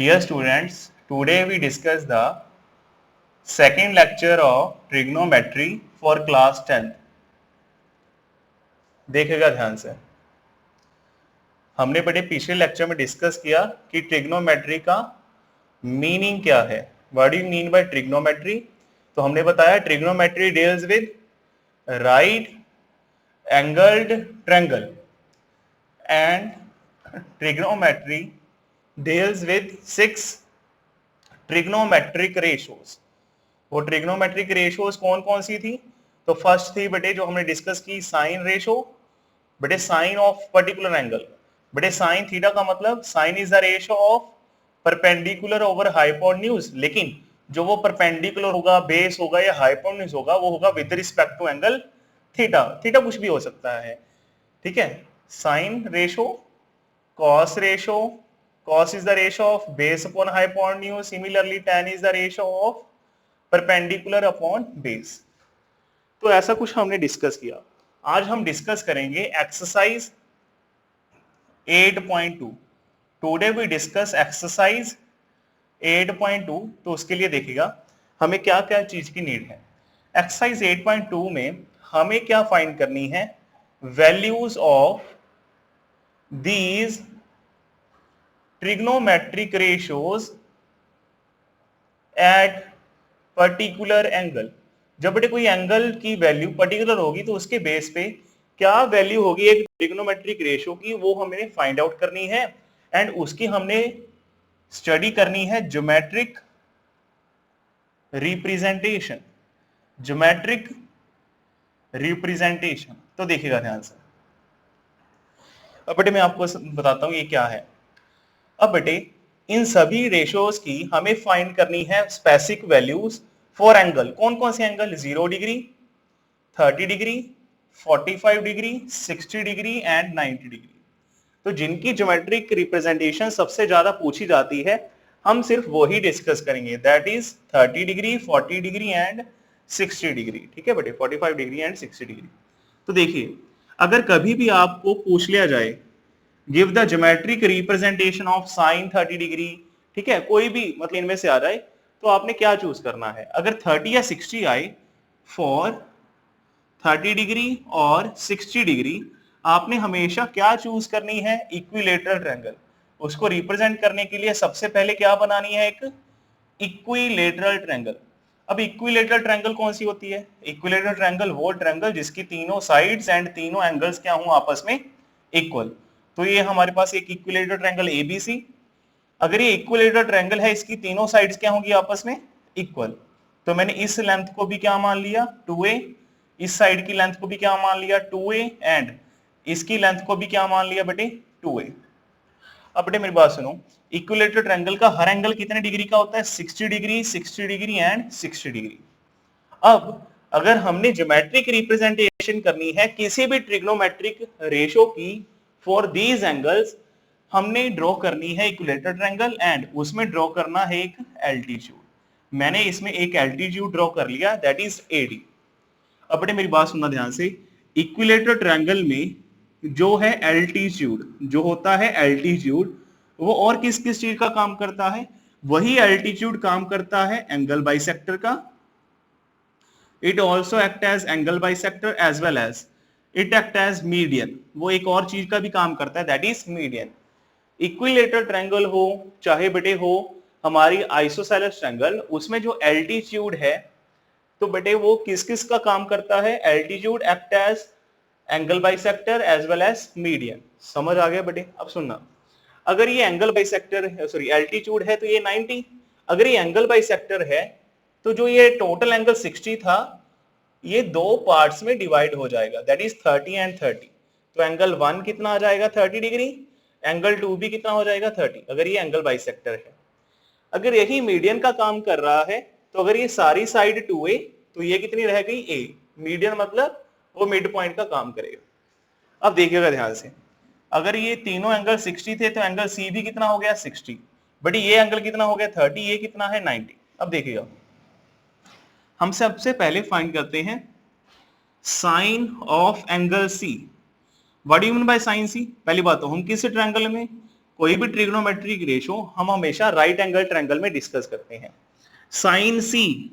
Dear students, today we discuss the second lecture of trigonometry for class 10th. देखिएगा ध्यान से। हमने बड़े पिछले लेक्चर में डिस्कस किया कि ट्रिग्नोमेट्री का मीनिंग क्या है। What do you mean bye trigonometry? तो हमने बताया trigonometry deals with right angled triangle and trigonometry deals with 6 trigonometric ratios. वो ट्रिग्नोमेट्रिक रेशियोज कौन कौन सी थी? तो फर्स्ट थी बेटे जो हमने डिस्कस की साइन रेशियो, बेटे साइन ऑफ पर्टिकुलर एंगल। बेटे साइन थीटा का मतलब sine is the ratio of perpendicular over hypotenuse, लेकिन जो वो परपेंडिकुलर होगा, बेस होगा या हाइपोटेन्यूज होगा वो होगा with respect to angle theta. Theta कुछ भी हो सकता है, ठीक है। Sine ratio, cos ratio, cos is the ratio of base upon hypotenuse, similarly tan is the ratio of perpendicular upon base। तो ऐसा कुछ हमने डिस्कस किया। आज हम डिस्कस करेंगे exercise 8.2। Today we discuss exercise 8.2। तो उसके लिए देखिएगा हमें क्या क्या चीज की नीड है। एक्सरसाइज 8.2 में हमें क्या फाइंड करनी है? Values of these trigonometric ratios at particular angle. जब बेटे कोई एंगल की वैल्यू पर्टिकुलर होगी तो उसके बेस पे क्या वैल्यू होगी एक ट्रिग्नोमेट्रिक रेशियो की, वो हमें फाइंड आउट करनी है। एंड उसकी हमने स्टडी करनी है ज्योमेट्रिक रिप्रेजेंटेशन। ज्योमेट्रिक रिप्रेजेंटेशन तो देखिएगा ध्यान से। अब बेटे मैं आपको बताता हूं ये क्या है। अब बेटे इन सभी रेशियोज की हमें फाइंड करनी है स्पेसिफिक वैल्यूज फॉर एंगल। कौन कौन से angle? 0 degree, 30 degree, 45 degree, 60 degree and 90 degree. तो जिनकी ज्योमेट्रिक रिप्रेजेंटेशन सबसे ज्यादा पूछी जाती है हम सिर्फ वही डिस्कस करेंगे, that is 30 degree, 40 degree and 60 degree. ठीक है बेटे, 45 डिग्री एंड 60 डिग्री। तो देखिए अगर कभी भी आपको पूछ लिया जाए give the geometric representation of sine 30 degree, ठीक है, कोई भी मतलब इनमें से आ जाए तो आपने क्या चूज करना है? अगर 30 या 60 आए फॉर 30 डिग्री और 60 डिग्री, आपने हमेशा क्या चूज करनी है? Equilateral triangle. उसको रिप्रेजेंट करने के लिए सबसे पहले क्या बनानी है? एक इक्विलेटरल ट्रायंगल। अब इक्विलेटरल ट्रायंगल कौन सी होती है? इक्विलेटरल ट्रायंगल वो ट्रायंगल जिसकी तीनों साइड्स एंड तीनों एंगल्स क्या हों आपस में इक्वल। तो ये हमारे पास एक इक्विलेटरल ट्रायंगल ABC। अगर ये इक्विलेटरल ट्रायंगल है, इसकी तीनों साइड्स क्या होंगी आपस में इक्वल, तो मैंने इस लेंथ को भी क्या मान लिया? 2a, इस साइड की लेंथ को भी क्या मान लिया? 2a एंड इसकी लेंथ को भी क्या मान लिया बेटे? 2a। अब बेटे मेरी बात सुनो, इक्विलेटरल ट्रायंगल का हर एंगल कितने डिग्री का होता है? 60 डिग्री, 60 डिग्री एंड 60 डिग्री। अब अगर हमने ज्योमेट्रिक रिप्रेजेंटेशन करनी है किसी भी ट्रिग्नोमेट्रिक रेशियो की फॉर दीज एंगल्स, हमने ड्रॉ करनी है इक्विलेटरल ट्रायंगल एंड उसमें ड्रॉ करना है एक एल्टीट्यूड। मैंने इसमें एक एल्टीट्यूड ड्रॉ कर लिया, दैट इज AD। अब बेटे मेरी बात सुनना ध्यान से, इक्विलेटरल ट्रायंगल में जो है एल्टीट्यूड, जो होता है एल्टीट्यूड, वो और किस किस चीज का काम करता है? वही एल्टीट्यूड काम करता है एंगल बाइसेक्टर का। It also act as angle bisector as well as it act as median। वो एक और चीज का भी काम करता है, that is median। Equilateral triangle हो चाहे बेटे हो हमारी आइसोसेलेस ट्रायंगल, उसमें जो एल्टीट्यूड है तो बेटे वो किस किस का काम करता है? Altitude act as angle bisector as well as median. समझ आ गया बेटे? अब सुनना, अगर ये एंगल बाइसेक्टर सॉरी एल्टीट्यूड है तो ये 90, अगर ये एंगल बाइसेक्टर है तो जो ये टोटल एंगल 60 था ये दो पार्ट्स में डिवाइड हो जाएगा, दैट इज 30 एंड 30। तो एंगल 1 कितना आ जाएगा? 30 डिग्री। एंगल 2 भी कितना हो जाएगा? 30, अगर ये एंगल बाइसेक्टर है। अगर यही मीडियन का काम कर रहा है तो अगर ये सारी साइड 2a तो ये कितनी रह गई? a। मीडियन मतलब वो मिड पॉइंट का काम करेगा। अब देखिएगा ध्यान से, अगर ये तीनों एंगल 60 थे तो एंगल C भी कितना हो गया? 60। बट ये एंगल कितना हो गया? 30। ये कितना है? 90। अब देखिएगा हम सबसे पहले फाइंड करते हैं sine of angle C। What do you mean by sine C? पहली बात तो हम किस ट्रायंगल में, कोई भी ट्रिग्नोमेट्रिक रेशो हम हमेशा राइट एंगल ट्रायंगल में डिस्कस करते हैं। साइन सी,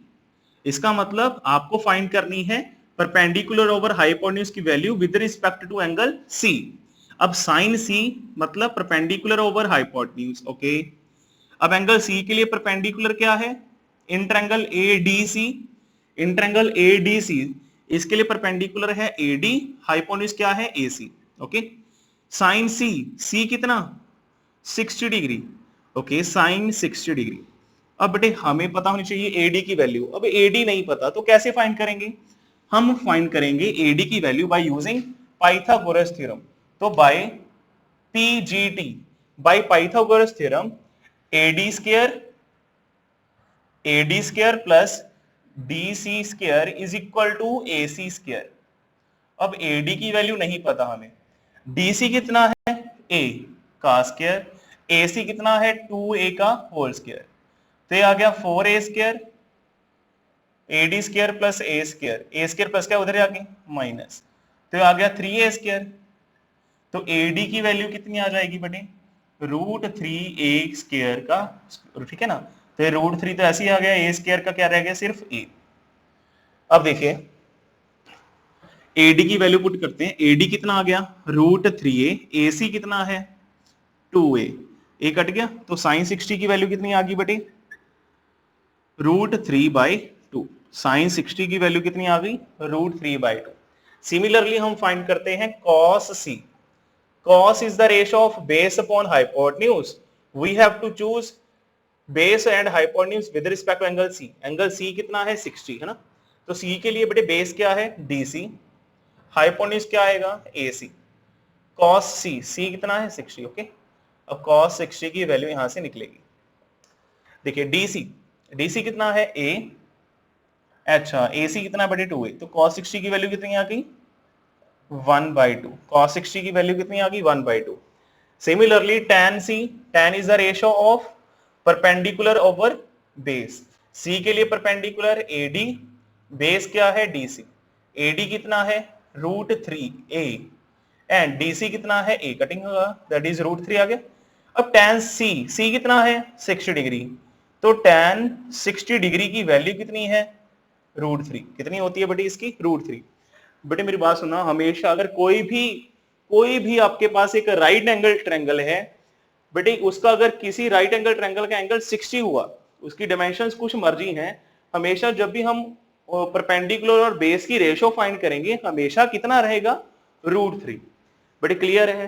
इसका मतलब आपको फाइंड करनी है परपेंडिकुलर ओवर हाइपोटेन्यूज की value with respect to angle C. अब साइन सी मतलब परपेंडिकुलर ओवर हाइपोटेन्यूज, ओके। अब एंगल सी के लिए परपेंडिकुलर क्या है? In triangle ADC, in triangle ADC इसके लिए परपेंडिकुलर है एडी, हाइपोटेन्यूज क्या है? AC, okay. Sine C, C कितना? 60 डिग्री, ओके, साइन 60 डिग्री। अब बेटे हमें पता होनी चाहिए एडी की वैल्यू। अब एडी नहीं पता तो कैसे फाइंड करेंगे? हम फाइंड करेंगे एडी की value by using Pythagoras theorem. तो by PGT, by Pythagoras theorem, AD square plus DC square is equal to AC square. अब एडी की वैल्यू नहीं पता हमें, डीसी कितना है? ए का स्क्वायर, एसी कितना है? 2a का होल स्क्वायर। तो ये आ गया 4a square, AD square plus a square, a square plus क्या उधर आ गई माइनस, तो आ गया 3a स्क्वायर। तो एडी की वैल्यू कितनी आ जाएगी बेटे? √3a स्क्वायर का, ठीक है ना। तो ये √3 तो ऐसे ही आ गया, ए स्क्वायर का क्या रह गया? सिर्फ a। अब देखिए एडी की वैल्यू पुट करते हैं, एडी कितना आ गया? √3a, एसी कितना है? 2a, ए कट गया, तो साइन 60 की वैल्यू कितनी आ गई बेटे? √3/2। साइन 60 की वैल्यू कितनी आ गई? √3/2। सिमिलरली हम फाइंड करते हैं cos c। cos is the ratio of base upon hypotenuse. We have to choose base and hypotenuse with respect to angle c. Angle c कितना है? 60 है ना। तो c के लिए बेटे बेस क्या है? dc, हाइपोटेन्यूज क्या आएगा? ac। cos c कितना है? 60, ओके। अब cos 60 की वैल्यू यहां से निकलेगी। देखिए dc कितना है? a, अच्छा ac कितना बेटे? 2a। तो cos 60 की वैल्यू कितनी आ गई? 1/2। cos 60 की वैल्यू कितनी आ गई? 1/2। Similarly tan c, tan is the ratio of perpendicular over base. c के लिए परपेंडिकुलर ad, बेस क्या है? dc। ad कितना है? √3a एंड dc कितना है? a, कटिंग होगा, दैट इज √3 आ गया। अब tan c कितना है? 60 डिग्री। तो tan 60 डिग्री की वैल्यू कितनी है? √3। कितनी होती है बेटी इसकी? √3। बेटे मेरी बात सुना, हमेशा अगर कोई भी आपके पास एक राइट एंगल ट्रायंगल है बेटे, उसका अगर किसी राइट एंगल ट्रायंगल का एंगल 60 हुआ, उसकी डायमेंशंस कुछ मर्जी हैं, हमेशा जब भी हम परपेंडिकुलर और बेस की रेशो फाइंड करेंगे हमेशा कितना रहेगा? √3। बेटे क्लियर है?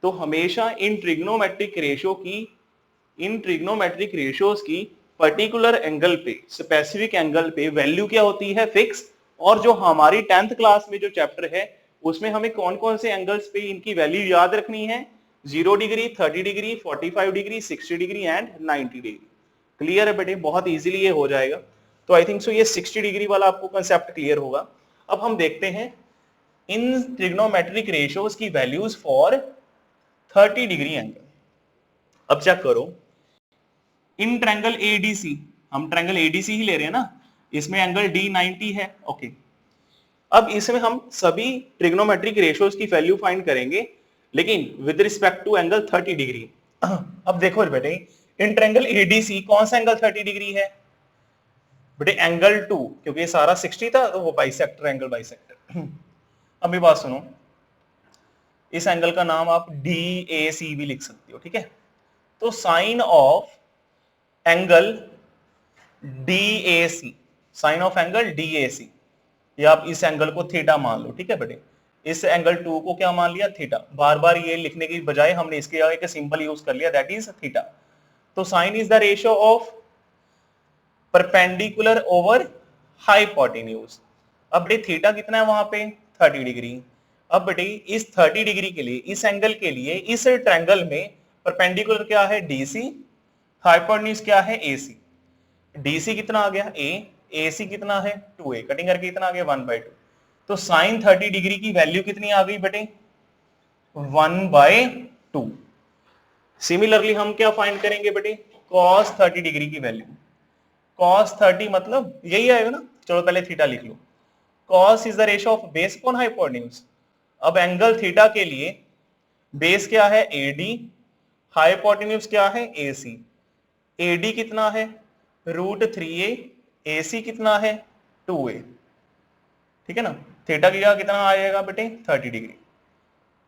तो हमेशा इन ट्रिग्नोमेट्रिक रेशियोज की पर्टिकुलर एंगल पे, स्पेसिफिक एंगल पे वैल्यू क्या होती है? फिक्स। और जो हमारी 10th क्लास में जो चैप्टर है उसमें हमें कौन कौन से एंगल्स पे इनकी वैल्यू याद रखनी है? 0 degree, 30 degree, 45 degree, 60 degree and 90 degree. Clear है बेटे? बहुत इजीली ये हो जाएगा। तो आई थिंक सो ये 60 डिग्री वाला आपको कंसेप्ट क्लियर होगा। अब हम देखते हैं इन ट्रिग्नोमेट्रिक रेशियोज की वैल्यूज फॉर 30 डिग्री एंगल। अब चेक करो, इन ट्रायंगल एडीसी, हम ट्रायंगल एडीसी ही ले रहे हैं ना, इसमें एंगल डी 90 है, ओके। अब इसमें हम सभी ट्रिग्नोमेट्रिक रेशियोज की वैल्यू फाइंड करेंगे लेकिन with respect to angle 30 degree. अब देखो बेटे, इन ट्रायंगल एडीसी कौन सा एंगल 30 डिग्री है बेटे? एंगल 2, क्योंकि ये सारा 60 था तो वो बाइसेक्टर, एंगल बाइसेक्टर। अब मेरी बात सुनो, इस एंगल का नाम आप DAC भी लिख सकते हो, ठीक है। तो sine of angle DAC, sine of angle DAC, या आप इस एंगल को थीटा मान लो, ठीक है बेटे। इस एंगल 2 को क्या मान लिया? थीटा। बार बार ये लिखने की बजाय हमने इसके आगे एक सिंबल यूज कर लिया, दैट इज थीटा। तो sine is the ratio of perpendicular over hypotenuse. अब बेटे थीटा कितना है वहां पे? 30 डिग्री। अब बेटे इस 30 डिग्री के लिए, इस एंगल के लिए, इस ट्रायंगल में परपेंडिकुलर क्या है? DC, हाइपोटेन्यूज क्या है? AC। DC कितना आ गया? A, AC कितना है? 2a, कटिंग करके कितना आ गया? 1/2। तो साइन 30 डिग्री की वैल्यू कितनी आ गई बेटे? 1/2। सिमिलरली हम क्या फाइंड करेंगे बेटे? cos 30 डिग्री की वैल्यू। cos 30 मतलब यही आएगा ना, चलो पहले थीटा लिख लो। cos is the ratio of base upon hypotenuse. अब एंगल थीटा के लिए बेस क्या है? AD, हाइपोटेन्यूज क्या है AC, AD कितना है √3a, AC कितना है 2a, ठीक है ना। थीटा का कितना आएगा बेटे 30 डिग्री,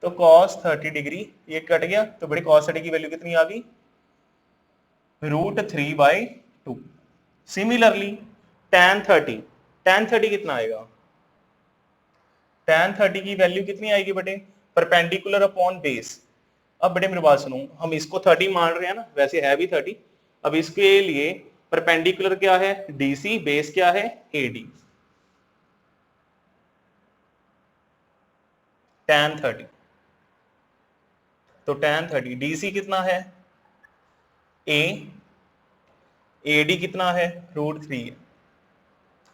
तो cos 30 डिग्री ये कट गया, तो बेटे cos 30 की वैल्यू कितनी आ गई √3/2। सिमिलरली tan 30 कितना आएगा, tan 30 की वैल्यू कितनी आएगी बेटे परपेंडिकुलर अपॉन बेस। अब बेटे मेरी बात सुनो, हम इसको 30 मान रहे हैं ना, वैसे है भी 30। अब इसके लिए परपेंडिकुलर क्या है DC, बेस क्या है AD। tan 30, तो tan 30 DC कितना है A, AD कितना है √3 है,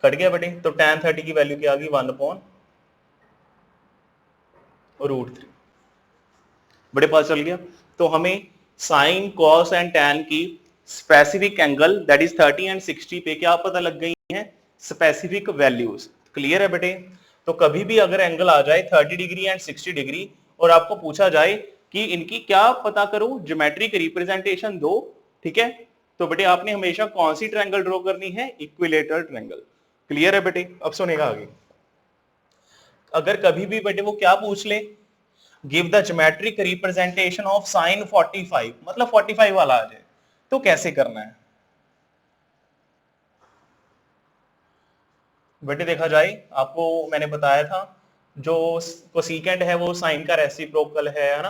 कट गया बेटे। तो tan 30 की वैल्यू क्या आ गई 1/√3, बड़े पास चल गया। तो हमें साइन कॉस एंड tan की specific angle that is 30 and 60 पे क्या पता लग गई है स्पेसिफिक वैल्यूज। क्लियर है बेटे। तो कभी भी अगर एंगल आ जाए 30 डिग्री एंड 60 डिग्री और आपको पूछा जाए कि इनकी क्या पता करो ज्योमेट्रिक रिप्रेजेंटेशन दो, ठीक है, तो बेटे आपने हमेशा कौन सी ट्रायंगल ड्रॉ करनी है इक्विलेटरल ट्रायंगल। क्लियर है बेटे। अब सुनेगा आगे, अगर कभी भी बेटे वो क्या पूछ ले give the geometric representation of sine 45, मतलब 45 वाला आ जाए, तो कैसे करना है बेटे। देखा जाए आपको मैंने बताया था जो कोसिकेंट है वो साइन का रेसिप्रोकल है ना,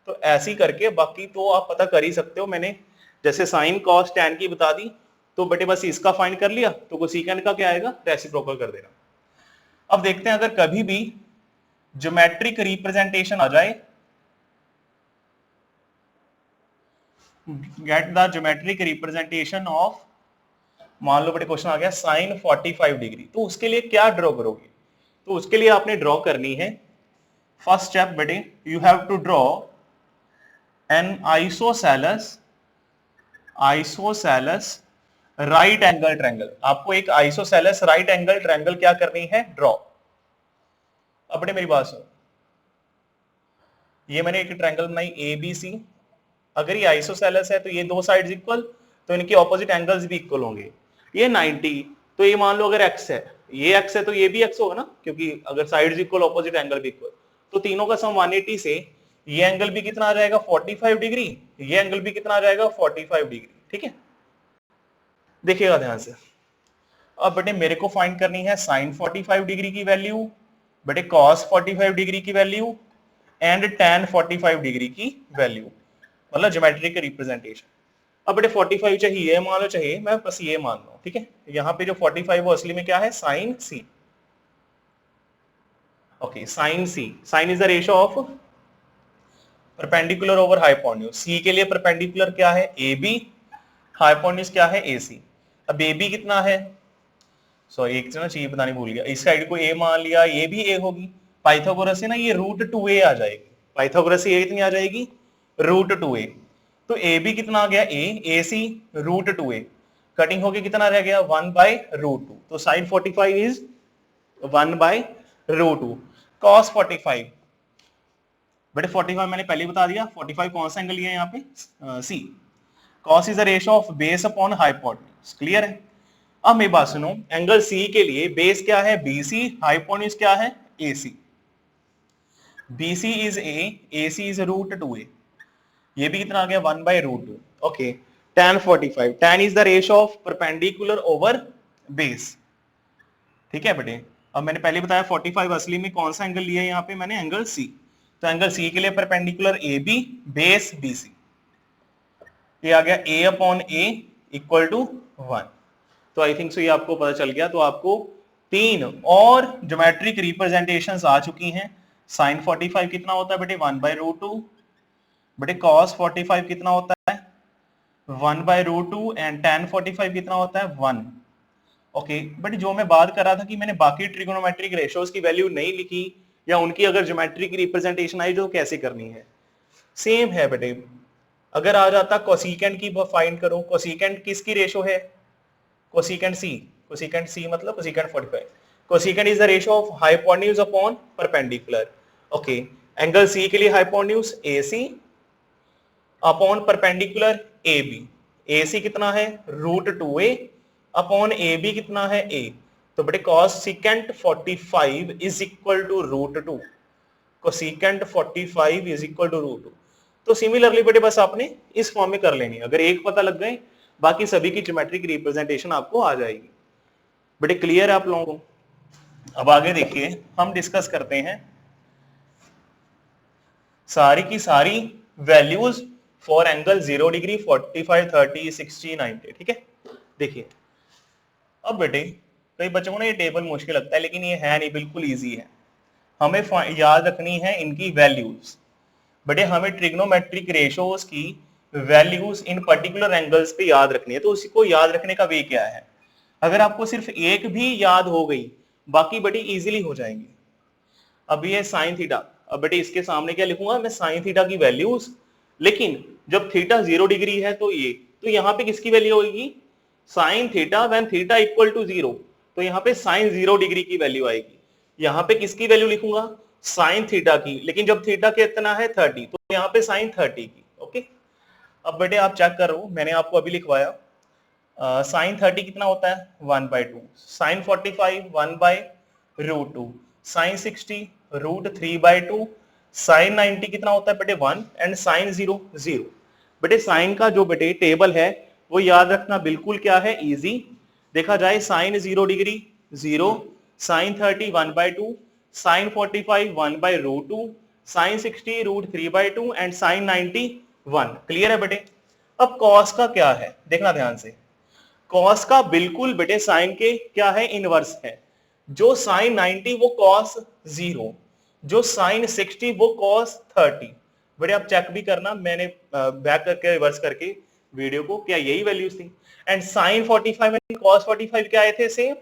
तो ऐसे ही करके बाकी तो आप पता कर ही सकते हो। मैंने जैसे साइन कॉस टैन की बता दी, तो बेटे बस इसका फाइंड कर लिया, तो कोसिकेंट का क्या आएगा रेसिप्रोकल कर देना। अब देखते हैं अगर कभी भी ज्योमेट्रिक रिप्रेजेंटेशन आ जाए, get the geometric representation of, मान लो बेटे क्वेश्चन आ गया साइन 45 डिग्री, तो उसके लिए क्या ड्रॉ करोगे। तो उसके लिए आपने ड्रॉ करनी है, फर्स्ट स्टेप बेटे you have to draw an isosceles right angle triangle. आपको एक आइसोसेलेस राइट एंगल ट्रायंगल क्या करनी है ड्रॉ। अब बेटे मेरी बात सुनो, ये मैंने एक ट्रायंगल बनाई ABC, अगर ये आइसोसेलेस है तो ये दो साइड्स इक्वल, तो इनके ऑपोजिट एंगल्स भी इक्वल होंगे। ये 90, तो ये मान लो अगर x है, ये x है तो ये भी x होगा ना, क्योंकि अगर साइड्स इक्वल ऑपोजिट एंगल भी इक्वल, तो तीनों का सम 180 से ये एंगल भी कितना आ जाएगा 45 डिग्री, ये एंगल भी कितना आ जाएगा 45 डिग्री, ठीक है। देखिएगा ध्यान से। अब बेटे मेरे को फाइंड करनी है साइन 45 डिग्री की वैल्यू, बेटे कॉस 45 डिग्री की वैल्यू एंड tan 45 डिग्री की वैल्यू, मतलब ज्योमेट्रिक रिप्रेजेंटेशन। अब बेटे 45 चाहिए मान लो, चाहिए मैं बस ये मान लो, ठीक है। यहाँ पे जो 45 वो असली में क्या है sine C, okay sine C, sine is the ratio of perpendicular over hypotenuse. C के लिए परपेंडिकुलर क्या है AB, हाइपोटेन्यूज क्या है AC। अब AB कितना है, सॉरी एक ना चीज बतानी भूल गया, इस साइड को A मान लिया, ये भी A होगी, पाइथागोरस से ना ये √2a आ जाएगी, पाइथागोरस से ये कितनी आ जाएगी √2a, तो AB कितना आ गया A, AC √2a, कटिंग होके कितना रह गया 1/√2, तो साइन 45 इज 1/√2। cos 45 बेटे 45 मैंने पहले बता दिया, 45 कौन सा एंगल लिया है यहाँ पे C, cos is the ratio of base upon hypotenuse. Clear है। अब मेरी बात सुनो, एंगल C के लिए बेस क्या है BC, हाइपोटेन्यूज क्या है AC। BC is A, AC is √2a, ये भी कितना आ गया 1/√2, okay. tan 45, tan is the ratio of perpendicular over base, ठीक है बेटे। अब मैंने पहले बताया 45 असली में कौन सा एंगल लिया है यहाँ पे मैंने एंगल C, तो एंगल C के लिए परपेंडिकुलर AB बेस BC, ये आ गया A/A इक्वल टू 1। तो आई थिंक सो ये आपको पता चल गया। तो आपको तीन और ज्योमेट्रिक रिप्रेजेंटेशंस आ चुकी हैं। साइन 45 कितना होता है बेटे 1/√2, बेटे cos 45 कितना होता है 1/√2 एंड tan 45 कितना होता है 1, ओके। बट जो मैं बात कर रहा था कि मैंने बाकी ट्रिगोनोमेट्रिक रेशियोज की वैल्यू नहीं लिखी, या उनकी अगर ज्योमेट्रिक रिप्रेजेंटेशन आई जो कैसे करनी है, सेम है बेटे। अगर आ जाता कोसिकेंट की फाइंड करो, कोसिकेंट किसकी रेशियो है कोसिकेंट C मतलब cosecant 45, cosecant is the ratio of hypotenuse upon perpendicular, okay. Angle C के लिए hypotenuse AC upon perpendicular A B, A C कितना है √2a अपॉन ए बी कितना है a, तो बेटे cos secant 45 is equal to √2, cosecant 45 is equal to √2। तो similarly बेटे बस आपने इस फॉर्म में कर लेनी है, अगर एक पता लग गए बाकी सभी की ज्योमेट्रिक रिप्रेजेंटेशन आपको आ जाएगी। बेटे क्लियर है आप लोगों को? अब आगे देखिए हम डिस्कस करते हैं सारी की सारी वैल्यूज फॉर एंगल 0 डिग्री 45 30 60 90। ठीक है, देखिए अब बेटे कई बच्चों को ना ये टेबल मुश्किल लगता है, लेकिन ये है नहीं, बिल्कुल इजी है। हमें याद रखनी है इनकी वैल्यूज। बेटे हमें ट्रिग्नोमेट्रिक रेशोज की वैल्यूज इन पर्टिकुलर एंगल्स पे याद रखनी है। तो उसी को याद रखने का वे क्या है, अगर आपको सिर्फ एक भी याद हो गई बाकी बेटे इजीली हो जाएंगे। अब ये साइन थीटा, अब बेटे इसके सामने क्या लिखूंगा मैं, साइन थीटा की वैल्यूज, लेकिन जब थीटा 0 डिग्री है तो ये, तो यहाँ पे किसकी वैल्यू होगी, sine theta when theta equal to 0, तो यहाँ पे साइन 0 डिग्री की वैल्यू आएगी। यहाँ पे किसकी वैल्यू लिखूंगा, साइन थीटा की, लेकिन जब थीटा कितना है 30, तो यहाँ पे साइन 30 की। ओके, अब बेटे आप चेक करो, मैंने आपको अभी लिखवाया साइन 30 कितना होता है 1/2, साइन 45 1/√2, साइन 60 √3/2, साइन 90 कितना होता है बेटे 1 एंड साइन 0 0। बेटे साइन का जो बेटे टेबल है वो याद रखना बिल्कुल क्या है इजी। देखा जाए sine 0 degree 0, sine 30 1/2, sine 45 1/√2, sine 60 √3/2 and sine 90 1। Clear है बेटे? अब कॉस का क्या है देखना ध्यान से, कॉस का बिल्कुल बेटे साइन के क्या है इनवर्स है। जो साइन 90 वो कॉस 0, जो साइन 60 वो कॉस 30। बेटे आप चेक भी करना, मैंने बैक करके रिवर्स करके वीडियो को, क्या यही वैल्यूज थी। एंड साइन 45 एंड कॉस 45 क्या आए थे सेम,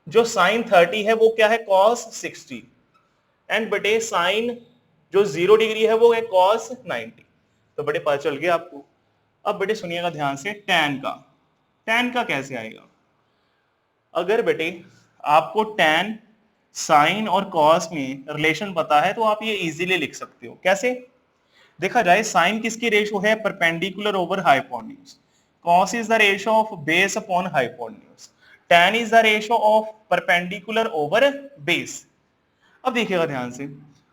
जो साइन 30 है वो क्या है कॉस 60, एंड बेटे साइन जो 0 डिग्री है वो है कॉस 90। तो बेटे पता चल गया आपको। अब बेटे सुनिएगा ध्यान से, टैन का, टैन का कैसे आएगा। अगर बेटे आपको टैन साइन और कॉस में रिलेशन पता है तो आप ये इजीली लिख सकते हो। कैसे? देखा जाए साइन किसकी रेशो है, perpendicular over hypotenuse, cos is the ratio of base upon hypotenuse, tan is the ratio of perpendicular over base. अब देखिएगा ध्यान से,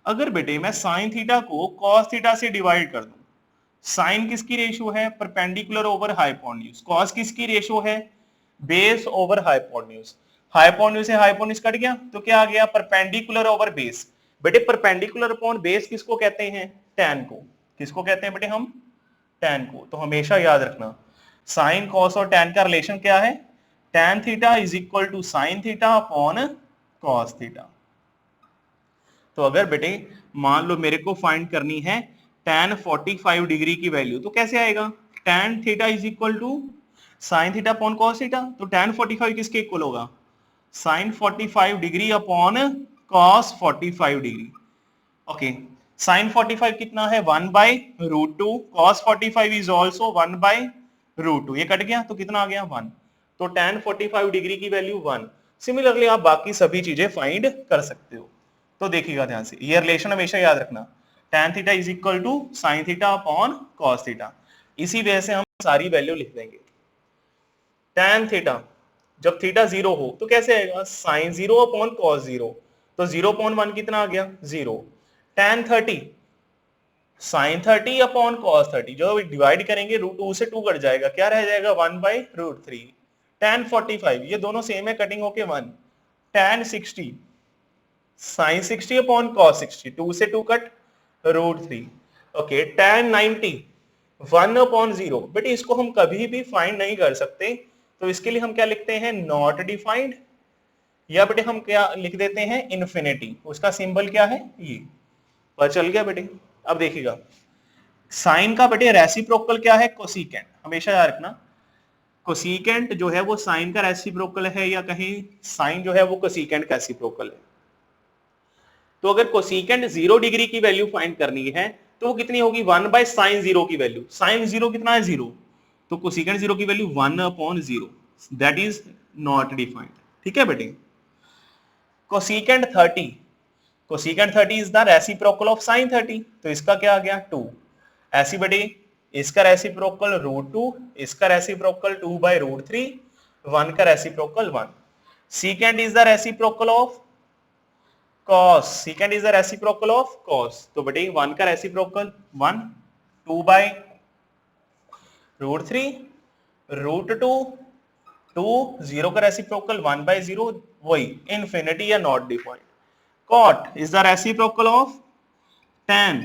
अगर बेटे मैं साइन थीटा को कॉस थीटा से डिवाइड कर दूं, साइन किसकी रेशो है परपेंडिकुलर ओवर हाइपोटेन्यूज, कॉस किसकी रेशो है बेस ओवर हाइपोटेन्यूज, हाइपोटेन्यूज से हाइपोटेन्यूज कट गया तो क्या आ गया परपेंडिकुलर ओवर बेस। बेटे परपेंडिकुलर अपॉन बेस किसको कहते हैं, टैन को। किसको कहते हैं बेटे हम, टैन को। तो हमेशा याद रखना साइन कॉस और टैन का रिलेशन क्या है, tan theta is equal to sine theta upon cos theta. तो अगर बेटे मान लो मेरे को फाइंड करनी है tan 45 डिग्री की वैल्यू, तो कैसे आएगा, tan theta is equal to sine theta upon cos theta. तो tan 45 किसके इक्वल होगा, sine 45 degree upon cos 45 degree. Okay, sine 45 कितना है 1/√2, कॉस 45 इज ऑल्सो 1/√2, ये कट गया तो कितना आ गया 1। तो tan 45 डिग्री की वैल्यू 1। सिमिलरली आप बाकी सभी चीजें फाइंड कर सकते हो। तो देखिएगा ध्यान से, ये रिलेशन हमेशा याद रखना, tan theta is equal to sine theta upon cos theta. इसी वजह से हम सारी वैल्यू लिख देंगे। tan थीटा जब थीटा 0 हो तो कैसे आएगा, साइन 0 अपॉन कॉस 0, तो 0/1 कितना आ गया 0। tan 30 साइन 30 अपॉन कॉस 30, जो डिवाइड करेंगे √2 से 2 कट जाएगा, क्या रह जाएगा 1/√3। tan 45 ये दोनों सेम है, कटिंग होके 1। tan 60 साइन 60 अपॉन कॉस 60, 2 से 2 कट √3। Okay, tan 90 1/0। बेटे इसको हम कभी भी फाइंड नहीं कर सकते, तो इसके लिए हम क्या लिखते हैं नॉट डिफाइंड, या बेटे हम क्या लिख देते हैं इन्फिनिटी। उसका सिंबल क्या है ये, पता चल गया बेटे। अब देखिएगा साइन का बेटे रेसिप्रोकल क्या है कोसिकेंट, हमेशा याद रखना कोसिकेंट जो है वो साइन का रेसिप्रोकल है, या कहीं साइन जो है वो कोसिकेंट का रेसिप्रोकल है। तो अगर कोसिकेंट 0 डिग्री की वैल्यू फाइंड करनी है तो वो कितनी होगी 1/sin 0 की वैल्यू, साइन 0 कितना है 0, तो कोसिकेंट 0 की value 1/0, that is not defined. ठीक है बेटे। Cosecant 30, cosecant 30 is the reciprocal of sine 30, तो इसका क्या आ गया 2। ऐसी बटे इसका रेसिप्रोकल √2, इसका रेसिप्रोकल 2/√3, 1 का reciprocal 1. Secant is the reciprocal of cos. Secant is the reciprocal of cos. तो बटे 1 का रेसिप्रोकल 1, 2/√3, √2, 2, 0 का रेसिप्रोकल 1/0, वही इन्फिनिटी या not defined. Cot is the reciprocal of tan.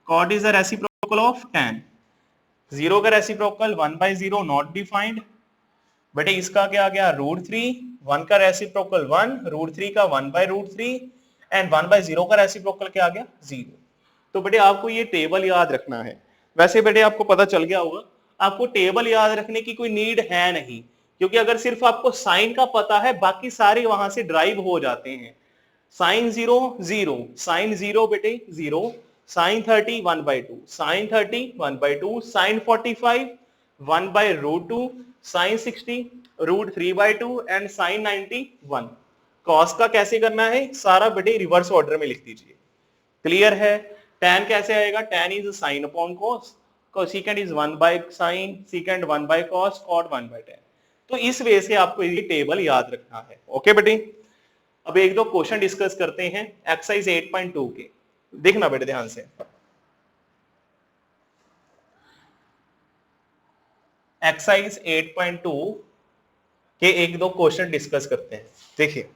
Cot is the reciprocal of tan. 0 का reciprocal 1/0 not defined. बेटे इसका क्या आ गया √3, 1 का रेसिप्रोकल 1, √3 का 1/√3 एंड 1/0 का रेसिप्रोकल क्या आ गया 0. तो बेटे आपको ये टेबल याद रखना है. वैसे बेटे आपको पता चल गया होगा, आपको टेबल याद रखने की कोई नीड है नहीं, क्योंकि अगर सिर्फ आपको साइन का पता है बाकी सारे वहां से ड्राइव हो जाते हैं. साइन 0 0, साइन 0 बेटे 0, sine 30 1/2, sine 30 1/2, sine 45 1/√2, sine 60 √3/2 and sine 90 1. Cos का कैसे करना है सारा बेटे रिवर्स ऑर्डर में लिख दीजिए. क्लियर है. tan कैसे आएगा, tan is sine upon cos, secant is 1/sin, secant 1/cos, cot 1/tan. तो इस वे से आपको ये टेबल याद रखना है. ओके बेटे. अब एक दो क्वेश्चन डिस्कस करते हैं एक्सरसाइज 8.2 के. देखना बेटे ध्यान से. एक्सरसाइज 8.2 के एक दो क्वेश्चन डिस्कस करते हैं. देखिए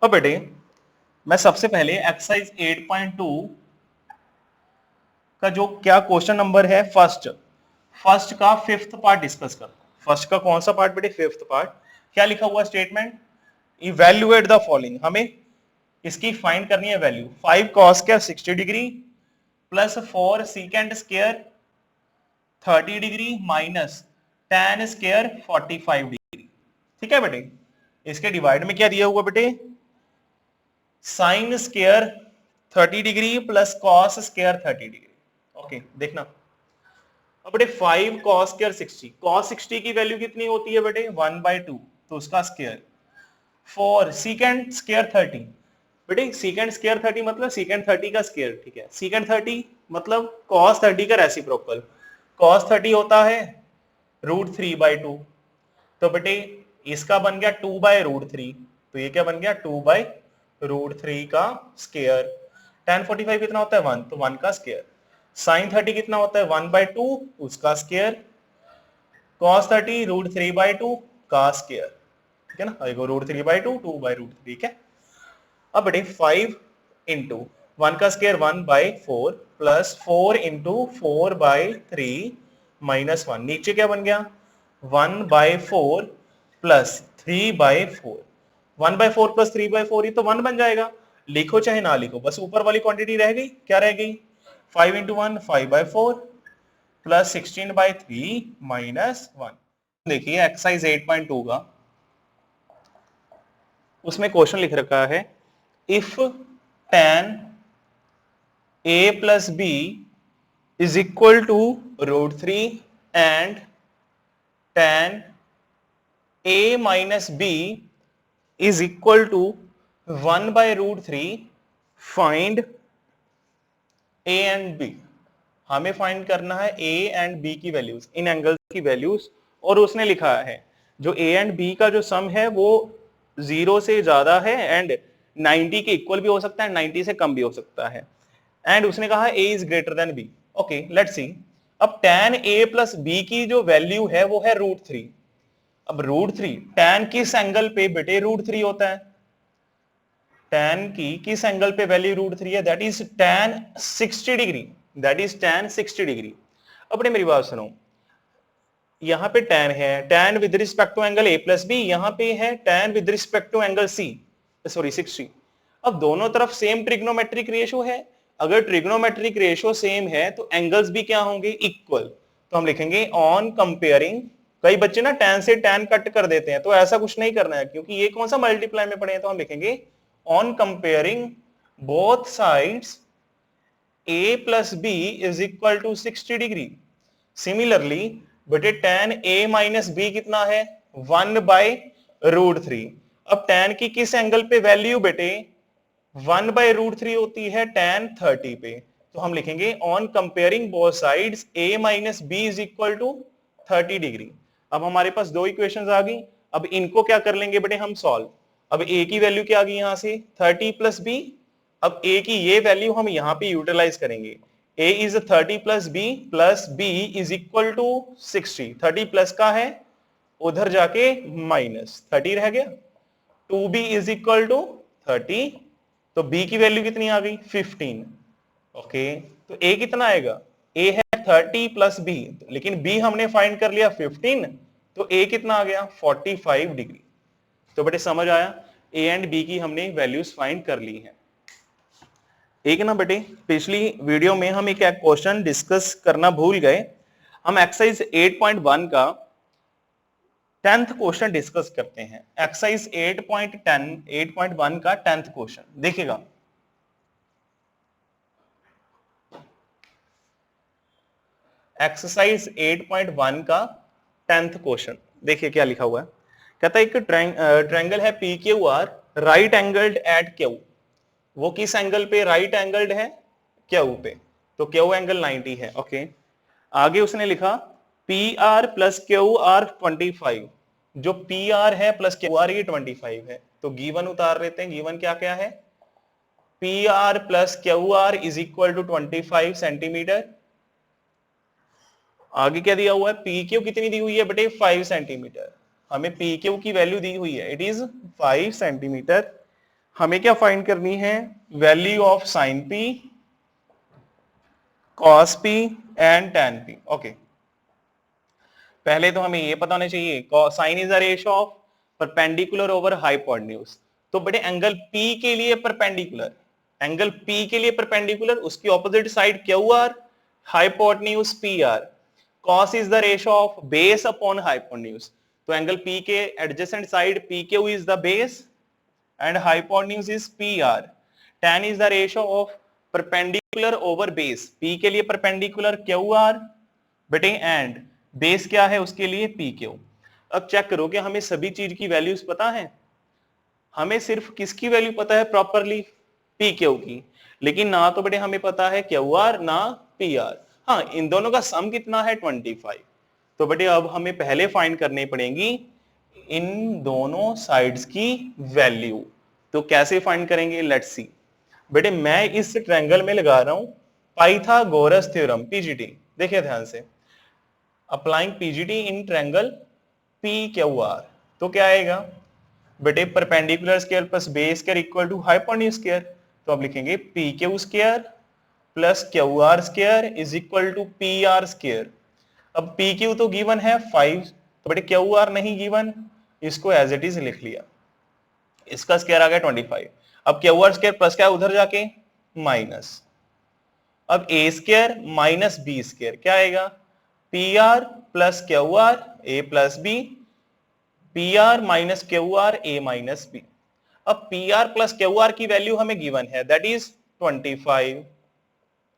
अब बेटे मैं सबसे पहले एक्सरसाइज 8.2 का जो क्या क्वेश्चन नंबर है फर्स्ट का 5th पार्ट डिस्कस करते हैं. फर्स्ट का कौन सा पार्ट बेटे 5th पार्ट. क्या लिखा हुआ स्टेटमेंट, इवैल्यूएट द फॉलोइंग. हमें इसकी फाइंड करनी है value. 5 cos square 60 degree plus 4 secant square 30 degree minus tan square 45 degree. ठीक है बेटे. इसके डिवाइड में क्या दिया हुआ बेटे, sine square 30 degree plus cos square 30 degree. Okay देखना. अब बेटे 5 cos स्क्वायर 60, cos 60 की वैल्यू कितनी होती है बेटे 1/2, तो उसका स्क्वायर. 4 secant स्क्वायर 30, बेटे secant स्क्वायर 30 मतलब secant 30 का स्क्वायर. ठीक है. secant 30 मतलब cos 30 का रेसिप्रोकल. cos 30 होता है √3/2, तो बेटे इसका बन गया 2/√3, तो ये क्या बन गया 2/√3 का स्क्वायर. tan 45 कितना होता है 1, तो 1 का स्क्वायर. साइन 30 कितना होता है 1/2, उसका स्क्वायर. cos 30 √3/2 का स्क्वायर. ठीक है ना. देखो √3/2 2/√3. ठीक है. अब बेटे 5 इंटू 1 का स्क्वायर 1/4 प्लस 4 इंटू 4/3 माइनस 1. नीचे क्या बन गया 1/4 प्लस 3/4. 1/4 प्लस 3/4 ही तो 1 बन जाएगा. लिखो चाहे ना लिखो, बस ऊपर वाली क्वांटिटी रह गई. क्या रह गई 5 इंटू 1 5/4 प्लस 16/3 माइनस 1. देखिए एक्सरसाइज 8.2 का उसमें क्वेश्चन लिख रखा है, if tan a plus b is equal to √3 and tan a minus b is equal to 1/√3, find a and b. हमें फाइंड करना है a एंड b की वैल्यूज, इन एंगल्स की वैल्यूज. और उसने लिखा है जो a एंड b का जो सम है वो 0 से ज्यादा है एंड 90 के इक्वल भी हो सकता है, 90 से कम भी हो सकता है. एंड उसने कहा a is greater than b. Okay let's see. अब tan a प्लस b की जो वैल्यू है वो है √3. अब √3 tan किस एंगल पे बेटे √3 होता है, tan की किस एंगल पे वैल्यू √3 है, that is tan 60 degree. That is tan 60 degree. अब मेरी बात सुनो, यहां पे tan है, tan with respect to angle a plus b, यहां पे है tan with respect to angle c, sorry 60. अब दोनों तरफ सेम ट्रिग्नोमेट्रिक रेशियो है. अगर ट्रिग्नोमेट्रिक रेशियो सेम है तो एंगल्स भी क्या होंगे इक्वल. तो हम लिखेंगे ऑन कंपेयरिंग. कई बच्चे ना tan से tan कट कर देते हैं, तो ऐसा कुछ नहीं करना है क्योंकि ये कौन सा मल्टीप्लाई में पढ़े हैं. तो हम लिखेंगे on comparing both sides a plus b is equal to 60 degree. Similarly बेटे tan a माइनस b कितना है 1/√3. अब tan की किस एंगल पे वैल्यू बेटे 1/√3 होती है tan 30 पे, तो हम लिखेंगे on comparing both sides a minus B is equal to 30 degree. अब हमारे पास दो इक्वेशंस आ गई, अब इनको क्या कर लेंगे बेटे हम सॉल्व। अब a की वैल्यू क्या आ गई यहां से 30 प्लस b, अब a की ये वैल्यू हम यहां पे यूटिलाइज करेंगे। a is 30 plus b is equal to 60। 30 plus का है, उधर जाके माइनस 30 रह गया। 2b इज इक्वल टू 30, तो b की वैल्यू कितनी आ गई 15। ओके, तो a कितना आएगा, a है 30 प्लस b, लेकिन b हमने फाइंड कर लिया 15, तो a कितना आ गया 45 डिग्री। तो बेटे समझ आया, a एंड b की हमने वैल्यूज फाइंड कर ली हैं। एक ना बेटे पिछली वीडियो में हम एक क्वेश्चन डिस्कस करना भूल गए, हम एक्सरसाइज 8.1 का 10th क्वेश्चन डिस्कस करते हैं। एक्सरसाइज 8.1 का 10th क्वेश्चन देखिएगा। एक्सरसाइज 8.1 का 10th क्वेश्चन देखिए क्या लिखा हुआ है। कहता है एक ट्रायंगल है P Q are right angled eight Q. वो किस एंगल पे राइट एंगल्ड है, क्यू पे, तो क्यू एंगल 90 है। ओके, आगे उसने लिखा P R plus Q R 25, जो पी आर है प्लस क्यू आर ये 25 है, तो गिवन उतार लेते हैं। गिवन क्या क्या है, P are plus Q R is equal to 25 centimetre. आगे क्या दिया हुआ है, पी क्यू कितनी दी हुई है बेटे 5 सेंटीमीटर, हमें पी क्यू की वैल्यू दी हुई है, इट इज 5 सेंटीमीटर। हमें क्या फाइंड करनी है, value of sine P, cos P and tan P. Okay, पहले तो हमें ये पता होना चाहिए sine is the ratio of perpendicular over hypotenuse. तो बेटे एंगल पी के लिए परपेंडिकुलर, एंगल पी के लिए परपेंडिकुलर, उसकी opposite side Q R, hypotenuse P R. cos is the ratio of base upon hypotenuse, तो एंगल P के adjacent side PQ is the base and hypotenuse is PR. tan is the ratio of perpendicular over base, P के लिए perpendicular QR बेटे and base क्या है उसके लिए PQ। अब चेक करो कि हमें सभी चीज की वैल्यूज पता है, हमें सिर्फ किसकी वैल्यू पता है प्रॉपरली, PQ की, लेकिन ना तो बेटे हमें पता है QR ना PR। हाँ, इन दोनों का सम कितना है 25। तो बेटे अब हमें पहले फाइंड करनी पड़ेगी इन दोनों साइड्स की वैल्यू। तो कैसे फाइंड करेंगे, लेट्स सी। बेटे मैं इस ट्रायंगल में लगा रहा हूं पाइथागोरस थ्योरम पीजीटी, देखिए ध्यान से, applying PGT in triangle P Q R. तो क्या आएगा बेटे, perpendicular square plus base square equal to hypotenuse square, तो आप लिखेंगे P Q square plus Q R square is equal to P R square. अब पी क्यू तो given है 5, तो बेटे क्यू आर नहीं गिवन, इसको एज इट इज लिख लिया, इसका स्क्वायर आ गया 25। अब क्यू आर स्क्वायर प्लस क्या उधर जाके माइनस, अब a square minus b square क्या आएगा, p are plus Q r a plus b, p r minus q r a minus b. अब p are plus Q r की value हमें given है दैट इज 25,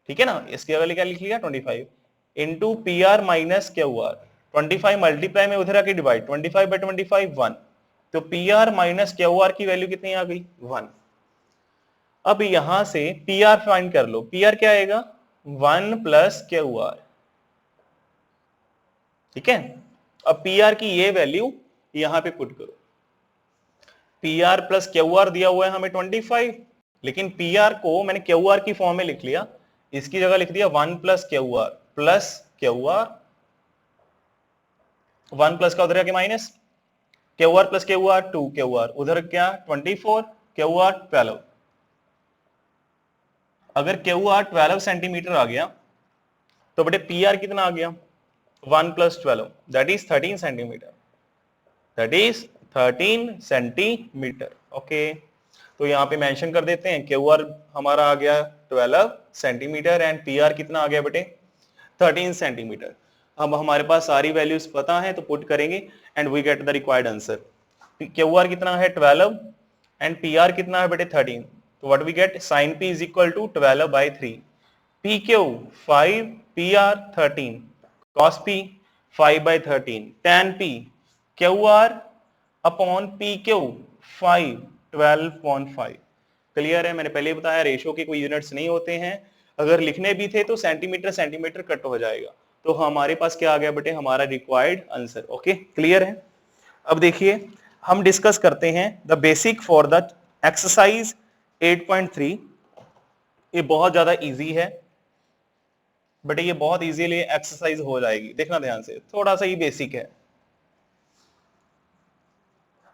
ठीक है ना, इसकी वैल्यू क्या लिख लिया 25 into P r minus q are, 25 multiply में उधर आके डिवाइड, 25 बाई 25 1, तो P r minus q r की वैल्यू कितनी आ गई 1। अब यहां से पी आर फाइंड कर लो, पी आर क्या आएगा 1 प्लस क्यू आर, ठीक है। अब पी आर की ये वैल्यू यहां पे पुट करो, P R plus Q R दिया हुआ है हमें 25, लेकिन पी आर को मैंने क्यू आर की फॉर्म में लिख लिया, इसकी जगह लिख दिया 1 plus Q R, plus Q R, 1 plus का उधर आके minus, q are plus Q R 2 Q R, उधर क्या 24 क्यू आर 12। अगर क्यू आर 12 सेंटीमीटर आ गया तो बेटे पी आर कितना आ गया 1 plus 12 that is 13 centimetre, that is 13 centimetre. Okay, तो यहां पे मेंशन कर देते हैं क्यू आर हमारा आ गया 12 सेंटीमीटर एंड पी आर कितना आ गया बेटे 13 सेंटीमीटर। अब हमारे पास सारी वैल्यूज पता है तो पुट करेंगे and we get the required answer. Q R कितना है 12 एंड पी आर कितना है बेटे 13, तो what we get sine P is equal to 12 by 3, P Q 5 P R 13, cos P 5 by 13, tan P Q R upon P Q 12.5। Clear है? मैंने पहले बताया रेशो के कोई यूनिट्स नहीं होते हैं, अगर लिखने भी थे तो सेंटीमीटर सेंटीमीटर कट हो जाएगा। तो हमारे पास क्या आ गया बेटे, हमारा रिक्वायर्ड आंसर। ओके, क्लियर है? अब देखिए हम डिस्कस करते हैं the basic for the exercise 8.3। ये बहुत ज्यादा इजी है बेटे, ये बहुत इजीली एक्सरसाइज हो जाएगी, देखना ध्यान से, थोड़ा सा ही बेसिक है।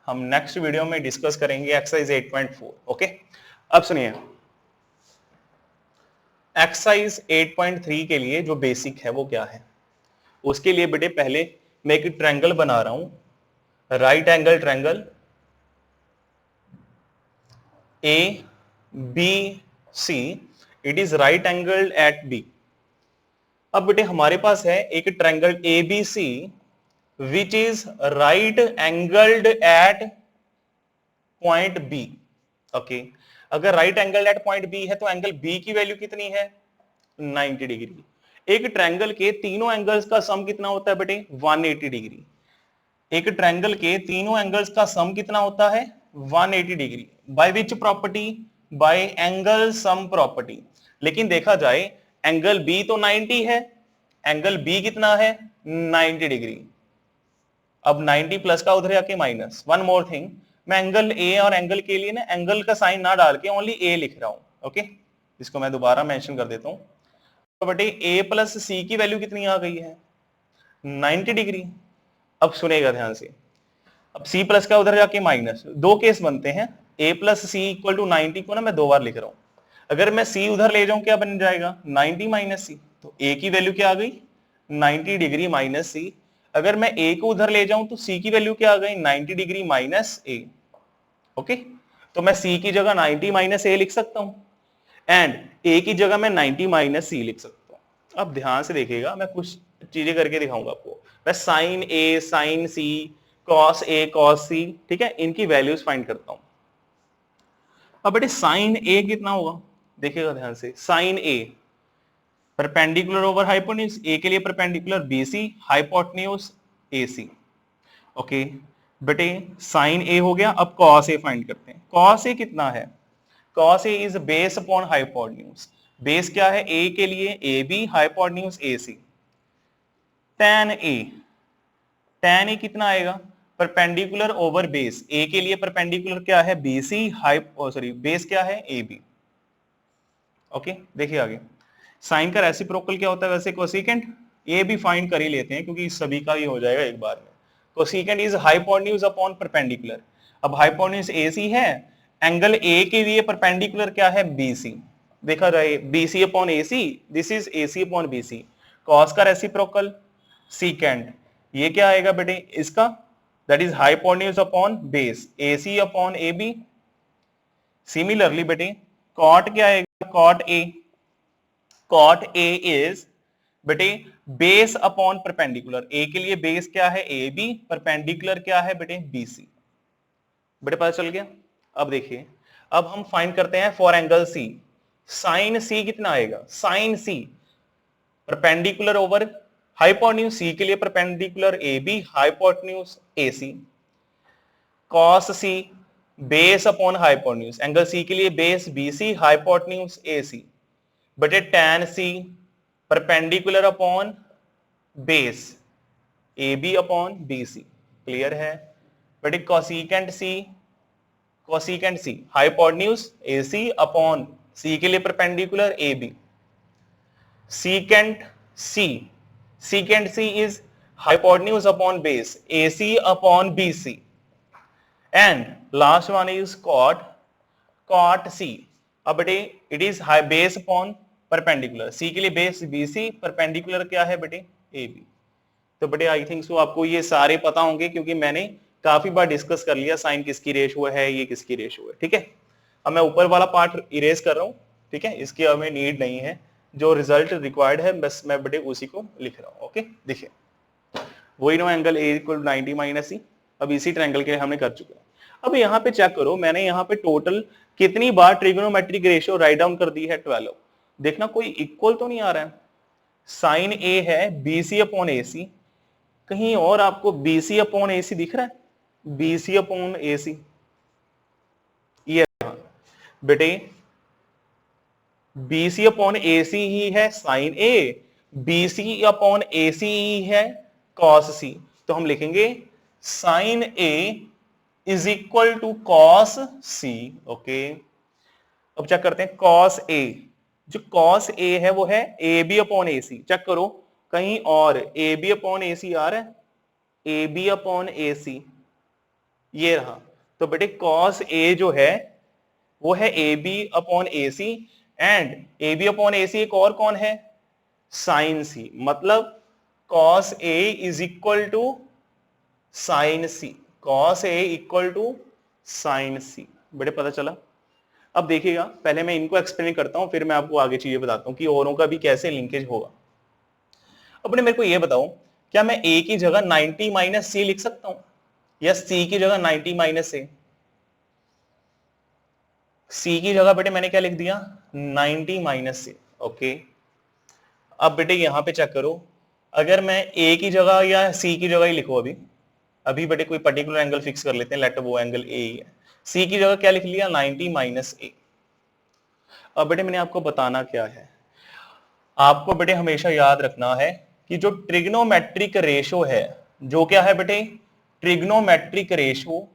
हम नेक्स्ट वीडियो में डिस्कस करेंगे एक्सरसाइज 8.4। ओके, अब सुनिए, एक्सरसाइज 8.3 के लिए जो बेसिक है वो क्या है। उसके लिए बेटे पहले मैं एक ट्रायंगल बना रहा हूं, right angle triangle A B C, it is right angle at B. अब बेटे हमारे पास है एक triangle A B C which is right angled at point B. Okay, अगर right angle at point B है तो एंगल बी की वैल्यू कितनी है, 90 डिग्री। एक ट्रायंगल के तीनों एंगल्स का सम कितना होता है बेटे, 180 डिग्री। एक ट्रायंगल के तीनों एंगल्स का सम कितना होता है, 180 degree. By which property, bye angle sum property. लेकिन देखा जाए एंगल बी तो 90 है, एंगल बी कितना है, 90 डिग्री। अब 90 प्लस का उधर जाके माइनस। वन मोर थिंग, मैं एंगल ए और एंगल के लिए ना एंगल का साइन ना डाल के ओनली ए लिख रहा हूं। ओके, इसको मैं दोबारा मेंशन कर देता हूं। तो बेटे ए प्लस सी की वैल्यू कितनी आ गई है, 90 डिग्री। अब सुनेगा ध्यान से, अब सी प्लस का उधर जाके माइनस, दो केस बनते हैं, ए प्लस सी इक्वल टू 90 को ना मैं दो बार लिख रहा हूं। अगर मैं सी उधर ले जाऊं क्या बन जाएगा, 90 माइनस सी, तो ए की वैल्यू क्या आ गई, 90 डिग्री माइनस सी। अगर मैं ए को उधर ले जाऊं तो सी की वैल्यू क्या आ गई, 90 डिग्री माइनस ए। ओके, तो मैं सी की जगह 90 माइनस ए लिख सकता हूं एंड ए की जगह मैं 90 माइनस सी लिख सकता हूं। अब ध्यान से देखिएगा, मैं कुछ चीजें करके दिखाऊंगा आपको। मैं sign A sign C cos A cos सी, ठीक है, इनकी वैल्यूज फाइंड करता हूं। अब बेटे साइन ए कितना होगा, देखिएगा ध्यान से, साइन ए परपेंडिकुलर ओवर हाइपोटेन्यूज, ए के लिए perpendicular BC, hypotenuse AC. Okay बेटे साइन ए हो गया, अब कॉस ए फाइंड करते हैं। कॉस ए कितना है, cos A is base upon hypotenuse. Base क्या है ए के लिए, A B, hypotenuse A C. tan A, tan A कितना आएगा, परपेंडिकुलर ओवर बेस, ए के लिए परपेंडिकुलर क्या है, बीसी, सॉरी बेस क्या है, ए बी। ओके, देखिए आगे, साइन का रेसिप्रोकल क्या होता है वैसे, कोसेकेंट। ये भी फाइंड कर ही लेते हैं क्योंकि सभी का ही हो जाएगा एक बार में। Cosecant is hypotenuse upon perpendicular. अब हाइपोटेन्यूज एसी है, एंगल ए के लिए परपेंडिकुलर क्या है, बीसी। देखा जाए BC upon AC, this is AC upon BC. Cos का रेसिप्रोकल सीकेंट, ये क्या आएगा बेटे इसका, that is hypotenuse upon base, AC upon A B. Similarly बेटे कॉट क्या आएगा, cot A, cot A is बेटे बेस अपॉन परपेंडिकुलर, ए के लिए बेस क्या है, ए बी, परपेंडिकुलर क्या है बेटे, बीसी। बेटे पता चल गया। अब देखिए, अब हम फाइंड करते हैं for angle C. Sine C कितना आएगा, sine C perpendicular over hypotenuse, C के लिए perpendicular A B, hypotenuse A C. Cos C base upon hypotenuse, angle C के लिए base BC, hypotenuse A C. बटे tan C perpendicular upon base A B upon B C. Clear है बटे cosecant C, cosecant C hypotenuse A C upon C के लिए perpendicular A B. Secant C, secant C is hypotenuse upon base A C upon B C. And last one is cot, cot C. अब बेटे it is high base upon perpendicular, C के लिए base BC, perpendicular क्या है बेटे, A B. तो बेटे I think so आपको ये सारे पता होंगे क्योंकि मैंने काफी बार डिस्कस कर लिया साइन किसकी रेशियो है, ये किसकी रेशियो है, ठीक है। अब मैं ऊपर वाला पार्ट इरेज कर रहा हूँ, ठीक है, इसकी हमें नीड नहीं है, जो रिजल्ट रिक्वायर्ड है बस मैं बेटे उसी को लिख रहा हूँ। ओके देखिए, वही no angle A equal 90 minus C, अब इसी ट्रायंगल के लिए हमने कर चुके हैं। अब यहाँ पे चेक करो, मैंने यहाँ पे टोटल कितनी बार ट्रिगोनोमेट्रिक रेशियो राइट डाउन कर दी है, 12। देखना कोई इक्वल तो नहीं आ रहा है। साइन ए है बीसी अपॉन ए सी, कहीं और आपको बीसी अपॉन ए सी दिख रहा है, बीसी अपॉन ए सी, बेटे BC अपॉन AC ही है sine A, BC upon AC ही है cos C। तो हम लिखेंगे sine A is equal to cos C। Okay, अब चेक करते हैं cos A। जो cos A है वो है AB अपॉन AC। चेक करो कहीं और AB अपॉन AC आ रहा है, AB अपॉन AC ये रहा। तो बेटे cos A जो है वो है AB upon AC, and AB upon AC एक और कौन है, साइन C। मतलब cos A is equal to sine C, cos A equal to sine C। बेटे पता चला। अब देखिएगा, पहले मैं इनको एक्सप्लेन करता हूं, फिर मैं आपको आगे चीजें बताता हूं कि औरों का भी कैसे लिंकेज होगा। अपने मेरे को ये बताओ, क्या मैं A की जगह 90 माइनस C लिख सकता हूं, या C की जगह 90 माइनस A? C की जगह बेटे मैंने क्या लिख दिया, 90 माइनस A। ओके, अब बेटे यहां पे चेक करो, अगर मैं A की जगह या C की जगह ही लिखूं, अभी बेटे कोई पर्टिकुलर एंगल फिक्स कर लेते हैं, लेट वो एंगल A ही है। C की जगह क्या लिख लिया, 90 माइनस A। अब बेटे मैंने आपको बताना क्या है, आपको बेटे हमेशा याद रखना है कि जो ट्रिग्नोमेट्रिक रेशो है, जो क्या है बेटे, ट्रिग्नोमेट्रिक रेशो,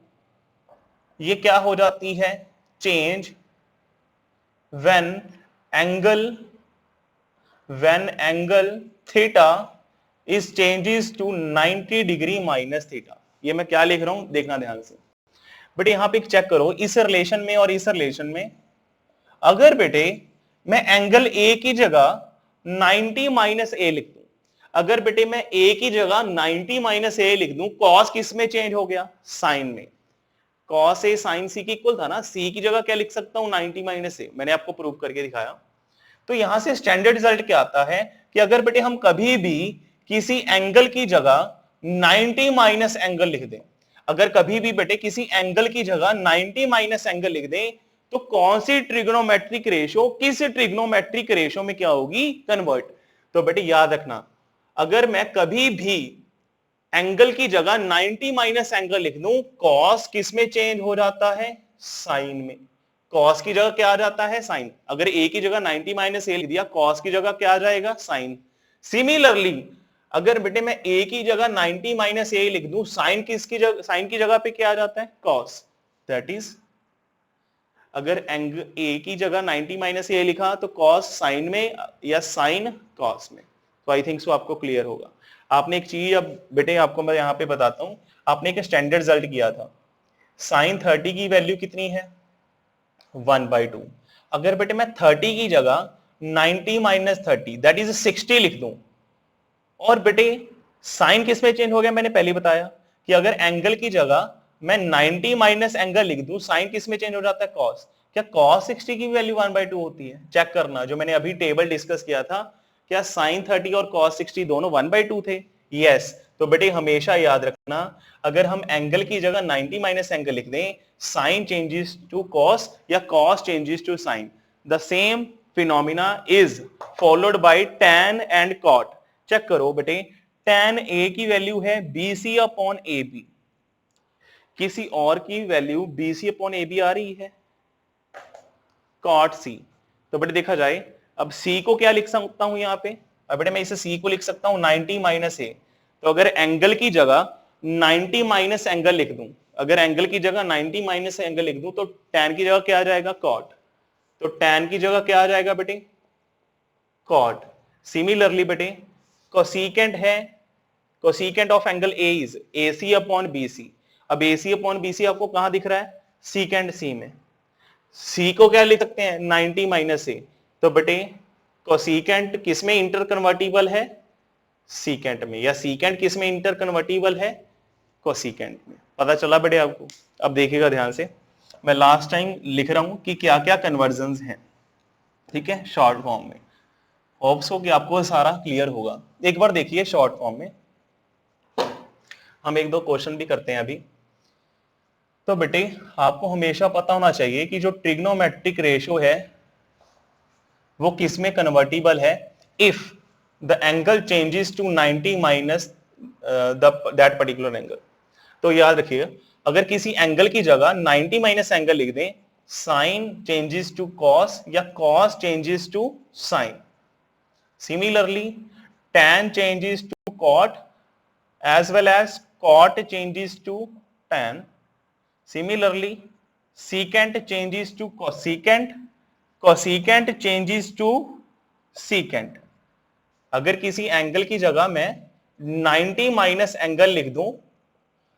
ये क्या हो जाती है, change when angle theta is changes to 90 degree minus theta. ये मैं क्या लिख रहा हूं, देखना ध्यान से। बेटे यहां पे चेक करो, इस रिलेशन में और इस रिलेशन में, अगर बेटे मैं एंगल ए की जगह 90 माइनस ए लिख दूं, अगर बेटे मैं ए की जगह 90 माइनस ए लिख दूं, कॉस किस में चेंज हो गया, साइन में। कॉस ए साइन सी की इक्वल था ना, सी की जगह क्या लिख सकता हूं, 90 माइनस ए। मैंने आपको प्रूव करके दिखाया। तो यहां से स्टैंडर्ड रिजल्ट क्या आता है कि अगर बेटे हम कभी भी किसी एंगल की जगह 90 माइनस एंगल लिख दें, अगर कभी भी बेटे किसी एंगल की जगह 90 माइनस एंगल लिख दें, तो कौन सी ट्रिग्नोमेट्रिक रेशो किस ट्रिग्नोमेट्रिक रेशो में क्या होगी, कन्वर्ट। तो बेटे याद रखना, अगर मैं कभी भी एंगल की जगह 90 माइनस एंगल लिख दूं, कॉस किस में चेंज हो जाता है, साइन में। कॉस की जगह क्या आ जाता है, साइन। अगर ए की जगह 90 माइनस ए लिख दिया, कॉस की जगह क्या आ जाएगा, साइन। सिमिलरली अगर बेटे मैं ए की जगह 90 माइनस ए लिख दूं, साइन किसकी जगह, साइन की जगह पे क्या आ जाता है, कॉस। दैट इज, अगर एंगल ए की जगह 90 माइनस ए लिखा तो कॉस साइन में या साइन कॉस में। तो आई थिंक सो आपको क्लियर होगा। आपने एक चीज, अब बेटे आपको मैं यहां पे बताता हूं, आपने एक स्टैंडर्ड रिजल्ट किया था, साइन 30 की वैल्यू कितनी है, 1/2। अगर बेटे मैं 30 की जगह 90 माइनस 30 दैट इज 60 लिख दूं, और बेटे साइन किस में चेंज हो गया, मैंने पहले बताया कि अगर एंगल की जगह मैं 90 माइनस एंगल लिख दूं, साइन किस में चेंज हो जाता है, कॉस। क्या कॉस 60 की वैल्यू 1/2 होती है, चेक करना। जो मैंने अभी टेबल डिस्कस किया था, क्या साइन 30 और कॉस 60 दोनों 1/2 थे, यस। तो बेटे हमेशा याद रखना, अगर हम एंगल की जगह 90 माइनस एंगल लिख दें, साइन चेंजेस टू कॉस या cos changes to sine, the same phenomena is followed by tan and cot। Check करो बेटे, tan A की वैल्यू है BC अपॉन AB, किसी और की वैल्यू BC अपॉन AB आ रही है, cot C। तो बेटे देखा जाए, अब C को क्या लिख सकता हूं यहां पे, अब बेटे मैं इसे C को लिख सकता हूं 90 माइनस A। तो अगर एंगल की जगह 90 माइनस एंगल लिख दूं, अगर एंगल की जगह 90 माइनस एंगल लिख दूं, तो tan की जगह क्या आ जाएगा, cot। तो tan की जगह क्या आ जाएगा बेटे, cot। सिमिलरली बेटे कोसिकेंट है, cosecant of angle A is AC upon BC। अब AC अपॉन BC आपको कहां दिख रहा है, सीकेंट C में। C को क्या लिख सकते हैं, 90 माइनस A। तो बेटे कोसिकेंट किस में इंटर कन्वर्टिबल है, सीकेंट में, या सीकेंट किस में इंटर कन्वर्टिबल है, कोसिकेंट में। पता चला बेटे आपको। अब देखिएगा ध्यान से, मैं लास्ट टाइम लिख रहा हूं कि क्या क्या कन्वर्जन है, ठीक है, शॉर्ट फॉर्म में। होप्स हो कि आपको सारा क्लियर होगा। एक बार देखिए शॉर्ट फॉर्म में, हम एक दो क्वेश्चन भी करते हैं अभी। तो बेटे आपको हमेशा पता होना चाहिए कि जो ट्रिग्नोमेट्रिक रेशियो है वो किस में कन्वर्टिबल है, if the angle changes to 90 minus that particular angle. तो याद रखिए, अगर किसी एंगल की जगह 90 माइनस एंगल लिख दें, साइन चेंजेस टू कॉस या cos changes to sine. Similarly, tan changes to cot as well as cot changes to tan. Similarly, secant changes to cosecant, cosecant changes to secant. अगर किसी angle की जगह मैं 90 minus angle लिख दूं,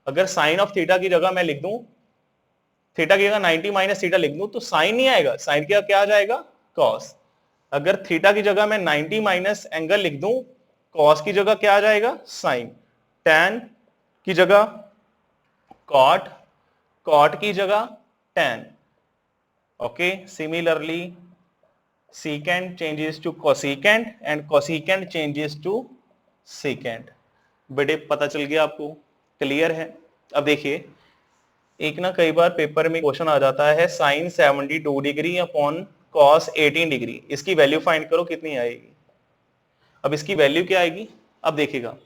अगर sign of theta की जगह मैं लिख दूं, थीटा की जगह 90 माइनस थीटा लिख दूं, तो साइन नहीं आएगा, साइन क्या आ जाएगा, कॉस. अगर थीटा की जगह मैं 90 माइनस एंगल लिख दूं, कॉस की जगह क्या आ जाएगा, साइन. टैन की जगह कॉट, कॉट की जगह tan. Okay. Similarly secant changes to cosecant and cosecant changes to secant. बेटे पता चल गया आपको, क्लियर है. अब देखिए, एक ना कई बार पेपर में क्वेश्चन आ जाता है sine 72 degree upon cos 18 degree, इसकी वैल्यू फाइंड करो कितनी आएगी. अब इसकी वैल्यू क्या आएगी, अब देखिएगा,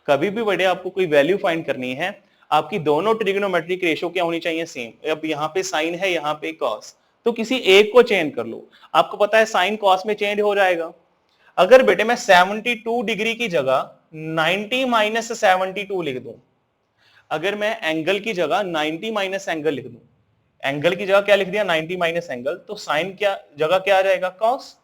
कभी भी बेटे आपको कोई वैल्यू फाइंड करनी है, आपकी दोनों ट्रिग्नोमेट्रिक रेशियो क्या होनी चाहिए, सेम. अब यहाँ पे साइन है, यहाँ पे कॉस, तो किसी एक को चेंज कर लो. आपको पता है साइन कॉस में चेंज हो जाएगा. अगर बेटे मैं 72 डिग्री की जगह 90 माइनस 72 लिख दूं, अगर मैं एंगल की जगह 90 माइनस एंगल लिख दूं, एंगल की जगह क्या लिख दिया, 90 माइनस एंगल, तो साइन क्या जगह क्या आ जाएगा, कॉस.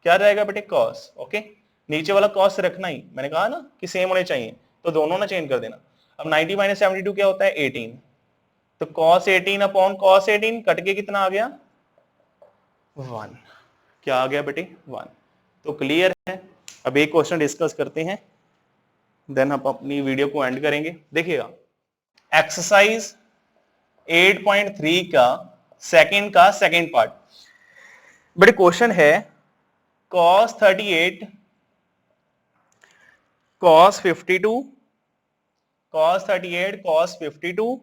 क्या आ जाएगा बेटे, कॉस. ओके. नीचे वाला कॉस रखना ही, मैंने कहा ना कि सेम होने चाहिए, तो दोनों ना चेंज कर देना. अब 90 माइनस 72 क्या होता है, 18. तो कॉस 18 अपॉन कॉस 18 कट के कितना आ गया, 1. क्या आ गया बेटे, 1. तो क्लियर है. अब एक क्वेश्चन डिस्कस करते हैं, देन हम अपनी वीडियो को एंड करेंगे. देखिएगा, एक्सरसाइज 8.3 का सेकंड पार्ट. बड़े क्वेश्चन है cos 38 cos 52 cos 52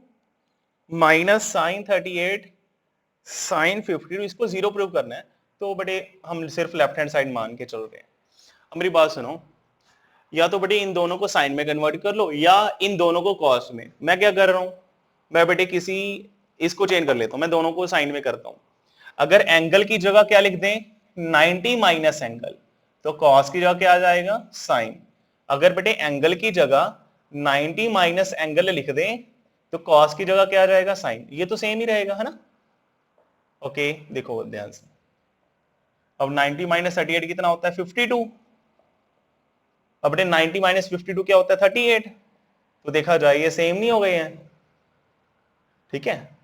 minus sine 38 sine 52, इसको जीरो प्रूव करना है. तो बड़े हम सिर्फ लेफ्ट हैंड साइड मान के चल रहे हैं. अब मेरी बात सुनो, या तो बेटे इन दोनों को साइन में कन्वर्ट कर लो या इन दोनों को कॉस में. मैं क्या कर रहा हूं, मैं बेटे किसी इसको चेंज कर लेता हूं, मैं दोनों को साइन में करता हूं. अगर एंगल की जगह क्या लिख दें, 90 माइनस एंगल, तो कॉस की जगह क्या आ जाएगा, साइन. अगर बेटे एंगल की जगह 90 माइनस एंगल लिख दें, तो कॉस की जगह क्या आ जाएगा, साइन. ये तो सेम ही रहेगा, है ना. ओके. देखो ध्यान से, अब 90 माइनस 38 कितना होता है, 52. अब बेटे 90 माइनस 52 क्या होता है, 38. तो देखा जाए ये सेम नहीं हो गए हैं. ठीक है.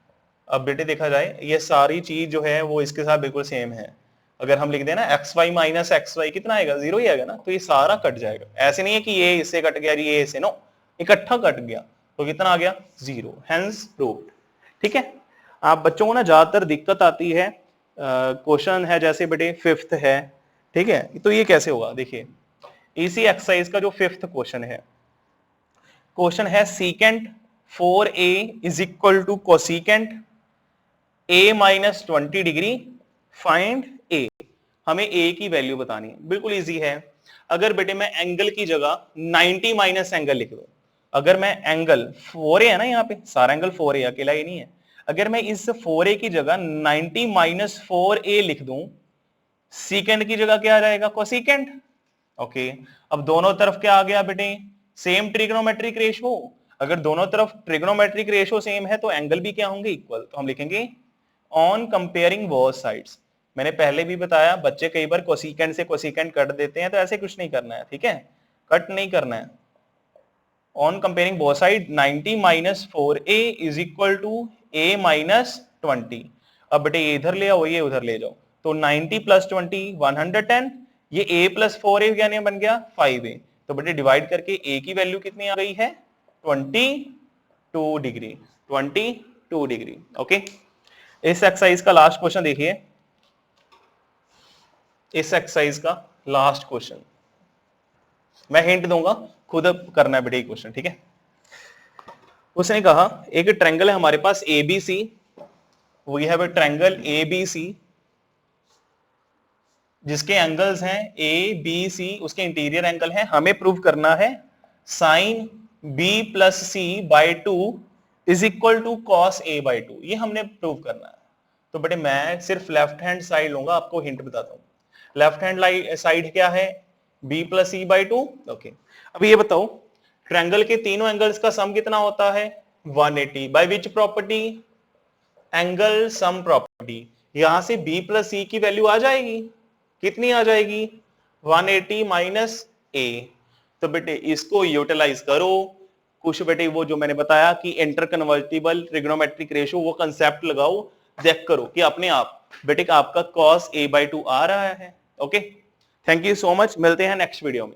अब बेटे देखा जाए ये सारी चीज जो है वो इसके साथ बिल्कुल सेम है. अगर हम लिख दें ना xy माइनस xy कितना आएगा, 0 ही आएगा ना. तो ये सारा कट जाएगा. ऐसे नहीं है कि ये इससे कट गया, ये इससे, नो, इकट्ठा कट गया. तो कितना आ गया, 0. Hence proved. ठीक है. आप बच्चों को ना ज्यादातर दिक्कत आती है, क्वेश्चन है जैसे बेटे 5th है, ठीक है, तो ये कैसे होगा. देखिए, इसी एक्सरसाइज का जो 5th क्वेश्चन है secant 4a is equal to cosecant a minus 20 degree, find a. हमें a की वैल्यू बतानी है. बिल्कुल इजी है. अगर बेटे मैं एंगल की जगह 90 माइनस एंगल लिख दूं, अगर मैं एंगल 4a है ना, यहाँ पे सारा एंगल 4a, अकेला ये नहीं है. अगर मैं इस 4a की जगह 90 माइनस 4a लिख दूं, सीकेंट की जगह क्या आ जाएगा, कोसीकेंट. ओके. अब दोनों तरफ क्या आ गया बेटे, सेम ट्रिग्नोमेट्रिक रेशियो. अगर दोनों तरफ ट्रिग्नोमेट्रिक रेशियो सेम है तो एंगल भी क्या होंगे, इक्वल. तो हम लिखेंगे ऑन कंपेयरिंग बोथ साइड्स. मैंने पहले भी बताया, बच्चे कई बार कोसिकेंट से कोसिकेंट कट देते हैं, तो ऐसे कुछ नहीं करना है. ठीक है, कट नहीं करना है. On comparing both side 90 minus 4a is equal to a minus 20. अब बेटे ये इधर ले आओ, ये उधर ले जाओ, तो 90 प्लस 20 110. ये a प्लस 4a क्या बन गया, 5a. तो बेटे डिवाइड करके a की वैल्यू कितनी आ गई है, 22 डिग्री. 22 डिग्री. ओके. इस एक्सरसाइज का लास्ट क्वेश्चन देखिए, इस एक्सरसाइज का लास्ट क्वेश्चन मैं हिंट दूंगा, खुद करना है बेटे क्वेश्चन. ठीक है. उसने कहा एक ट्रायंगल है हमारे पास ABC, we have a triangle ABC जिसके एंगल्स हैं ABC, उसके इंटीरियर एंगल है. हमें प्रूव करना है sine B plus C by 2 is equal to cos A by 2. ये हमने प्रूव करना है. तो बेटे मैं सिर्फ लेफ्ट हैंड साइड लूंगा, आपको हिंट बताता हूँ। लेफ्ट हैंड साइड क्या है, b plus E by 2। Okay, अब ये बताओ ट्रायंगल के तीनों एंगल्स का सम कितना होता है 180, by which property, angle sum property. यहां से b प्लस ई की वैल्यू आ जाएगी, कितनी आ जाएगी 180 माइनस ए। तो बेटे इसको यूटिलाइज करो, कुछ बेटे वो जो मैंने बताया कि इंटर कन्वर्टिबल ट्रिग्नोमेट्रिक रेशियो वो कंसेप्ट लगाओ, चेक करो कि अपने आप बेटे आपका cos a/2 आ रहा है। Okay, thank you so much, मिलते हैं नेक्स्ट वीडियो में।